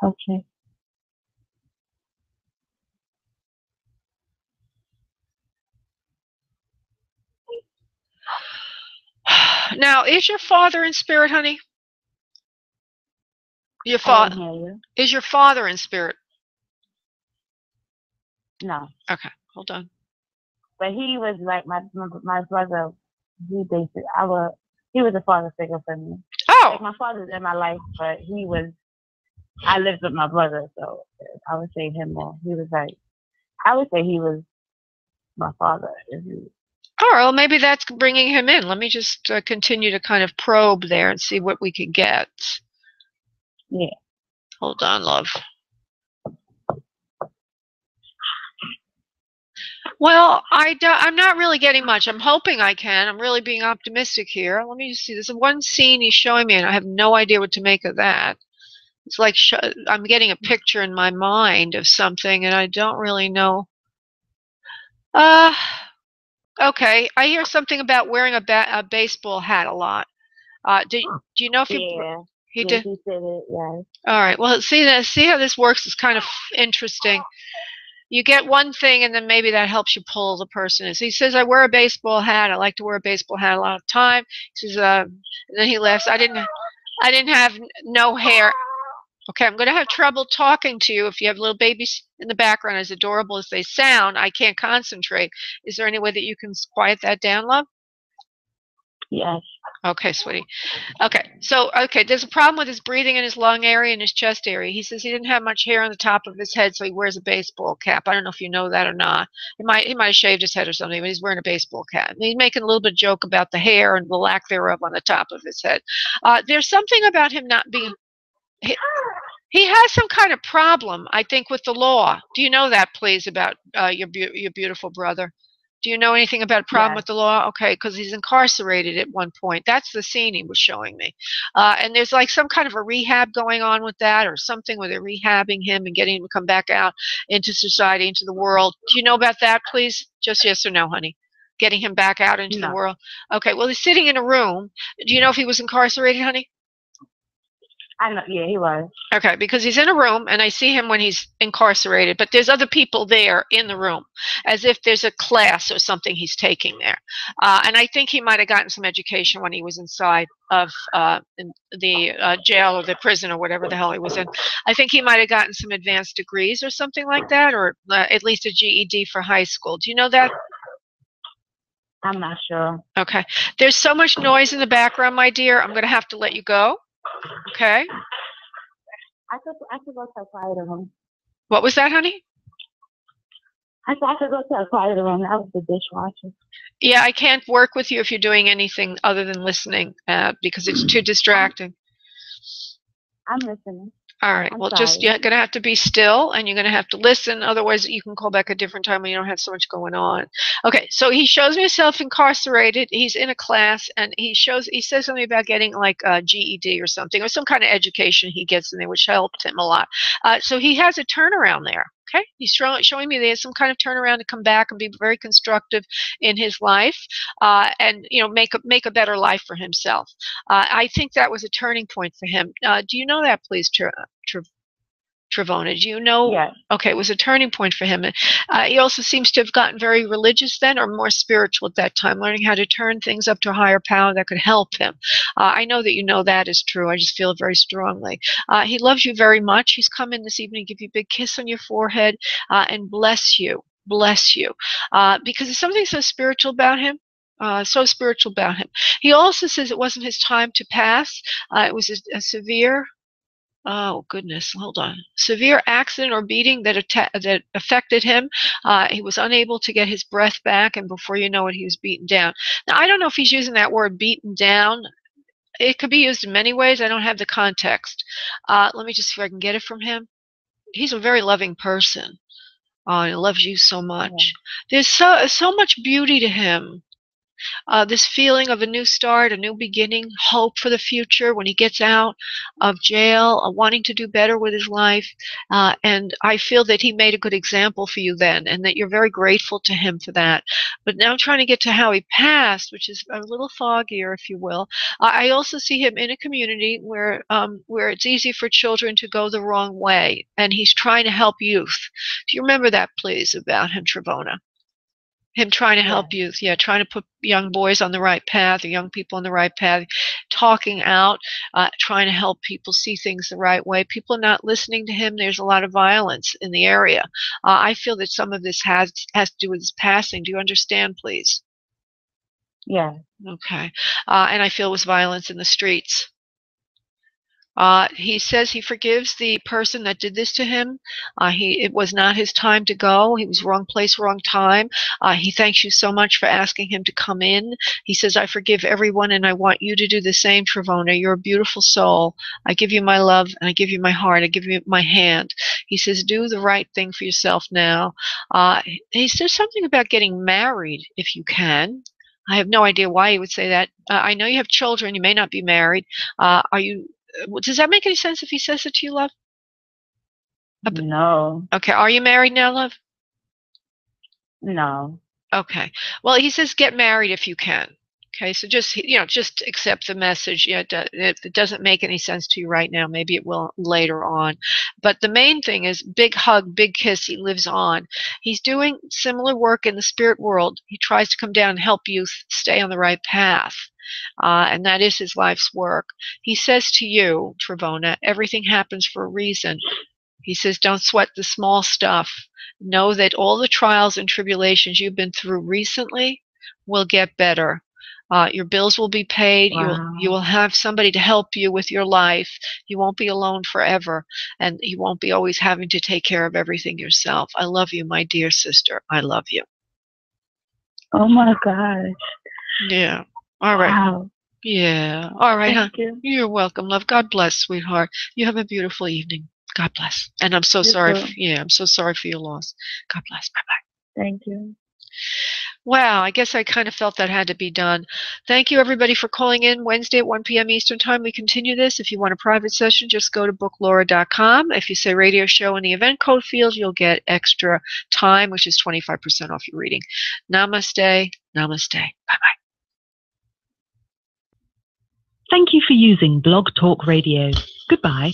Okay. Now, is your father in spirit, honey? Your I didn't father hear you. is your father in spirit? No. Okay, hold on. But he was like my brother. He basically he was a father figure for me. Oh, Like my father's in my life, but I lived with my brother, so I would say him more. He was like, I would say he was my father. all right. Well, maybe that's bringing him in. Let me just continue to kind of probe there and see what we can get. Yeah. Hold on, love. Well, I'm not really getting much. I'm hoping I can. I'm really being optimistic here. Let me just see. There's one scene he's showing me, and I have no idea what to make of that. It's like I'm getting a picture in my mind of something, and I don't really know. Okay. I hear something about wearing a baseball hat a lot. Do you know if he Yeah, did? he said it, yes. All right. Well, see how this works is kind of interesting. You get one thing, and then maybe that helps you pull the person in. So he says, "I wear a baseball hat. I like to wear a baseball hat a lot of time." He says, and then he laughs. I didn't have no hair. Okay, I'm going to have trouble talking to you if you have little babies in the background. As adorable as they sound, I can't concentrate. Is there any way that you can quiet that down, love? Yes. Okay, sweetie. Okay, so, there's a problem with his breathing in his lung area and his chest area. He says he didn't have much hair on the top of his head, so he wears a baseball cap. I don't know if you know that or not. He might have shaved his head or something, but he's wearing a baseball cap. And he's making a little bit of joke about the hair and the lack thereof on the top of his head. There's something about him not being... He has some kind of problem, I think, with the law. Do you know that, please, about your beautiful brother? Do you know anything about a problem with the law? Okay, because he's incarcerated at one point. That's the scene he was showing me. And there's like some kind of a rehab going on with that, or something where they're rehabbing him and getting him to come back out into society, into the world. Do you know about that, please? Just yes or no, honey. Getting him back out into the world. Okay, well, he's sitting in a room. Do you know if he was incarcerated, honey? I know, yeah, he was. Okay, because he's in a room, and I see him when he's incarcerated, but there's other people there in the room, as if there's a class or something he's taking there. And I think he might have gotten some education when he was inside of the jail or the prison or whatever the hell he was in. I think he might have gotten some advanced degrees or something like that, or at least a GED for high school. Do you know that? I'm not sure. Okay. There's so much noise in the background, my dear. I'm going to have to let you go. Okay. I could go to a quieter room. What was that, honey? I said I could go to a quieter room. That was the dishwasher. Yeah, I can't work with you if you're doing anything other than listening, because it's too distracting. I'm listening. All right. Well, just you're going to have to be still, and you're going to have to listen. Otherwise, you can call back a different time when you don't have so much going on. Okay. So he shows me himself incarcerated. He's in a class, and he says something about getting like a GED or something, or some kind of education he gets in there, which helped him a lot. So he has a turnaround there. Okay, he's showing me there's some kind of turnaround to come back and be very constructive in his life, and make a better life for himself. I think that was a turning point for him. Do you know that, please, Travona? Do you know? Yes. Okay, it was a turning point for him. He also seems to have gotten very religious then, or more spiritual at that time, learning how to turn things up to a higher power that could help him. I know that you know that is true. I just feel it very strongly. He loves you very much. He's come in this evening to give you a big kiss on your forehead and bless you. Bless you. Because there's something so spiritual about him. So spiritual about him. He also says it wasn't his time to pass. It was a severe... Oh, goodness, hold on. Severe accident or beating that affected him. He was unable to get his breath back, and before you know it, he was beaten down. Now, I don't know if he's using that word beaten down. It could be used in many ways. I don't have the context. Let me just see if I can get it from him. He's a very loving person. He loves you so much. Yeah. There's so much beauty to him. this feeling of a new start, a new beginning, hope for the future when he gets out of jail, wanting to do better with his life. And I feel that he made a good example for you then, and that you're very grateful to him for that. But now I'm trying to get to how he passed, which is a little foggier, if you will. I also see him in a community where it's easy for children to go the wrong way, and he's trying to help youth. Do you remember that, please, about him, Travona? Him trying to help youth, trying to put young boys on the right path, or young people on the right path, talking out, trying to help people see things the right way. People are not listening to him. There's a lot of violence in the area. I feel that some of this has to do with his passing. Do you understand, please? Yeah. Okay. And I feel it was violence in the streets. He says he forgives the person that did this to him. It was not his time to go. He was wrong place, wrong time. He thanks you so much for asking him to come in. He says, I forgive everyone, and I want you to do the same, Travona. You're a beautiful soul. I give you my love, and I give you my heart. I give you my hand. He says, do the right thing for yourself now. He says something about getting married, if you can. I have no idea why he would say that. I know you have children. You may not be married. Does that make any sense if he says it to you, love? No. Okay. Are you married now, love? No. Okay. Well, he says get married if you can. Okay. So just accept the message. If it doesn't make any sense to you right now, maybe it will later on. But the main thing is big hug, big kiss. He lives on. He's doing similar work in the spirit world. He tries to come down and help youth stay on the right path. And that is his life's work. He says to you, Travona, everything happens for a reason. He says, don't sweat the small stuff. Know that all the trials and tribulations you've been through recently will get better. Your bills will be paid. Wow. You will have somebody to help you with your life. You won't be alone forever. And you won't be always having to take care of everything yourself. I love you, my dear sister. I love you. Oh, my gosh. Yeah. All right. Wow. Yeah. All right, Thank huh? you. You're welcome, love. God bless, sweetheart. You have a beautiful evening. God bless. And I'm so sorry. I'm so sorry for your loss. God bless. Bye-bye. Thank you. Wow, I guess I kind of felt that had to be done. Thank you, everybody, for calling in Wednesday at 1 p.m. Eastern Time. We continue this. If you want a private session, just go to booklaura.com. If you say radio show in the event code field, you'll get extra time, which is 25% off your reading. Namaste. Namaste. Bye-bye. Thank you for using Blog Talk Radio. Goodbye.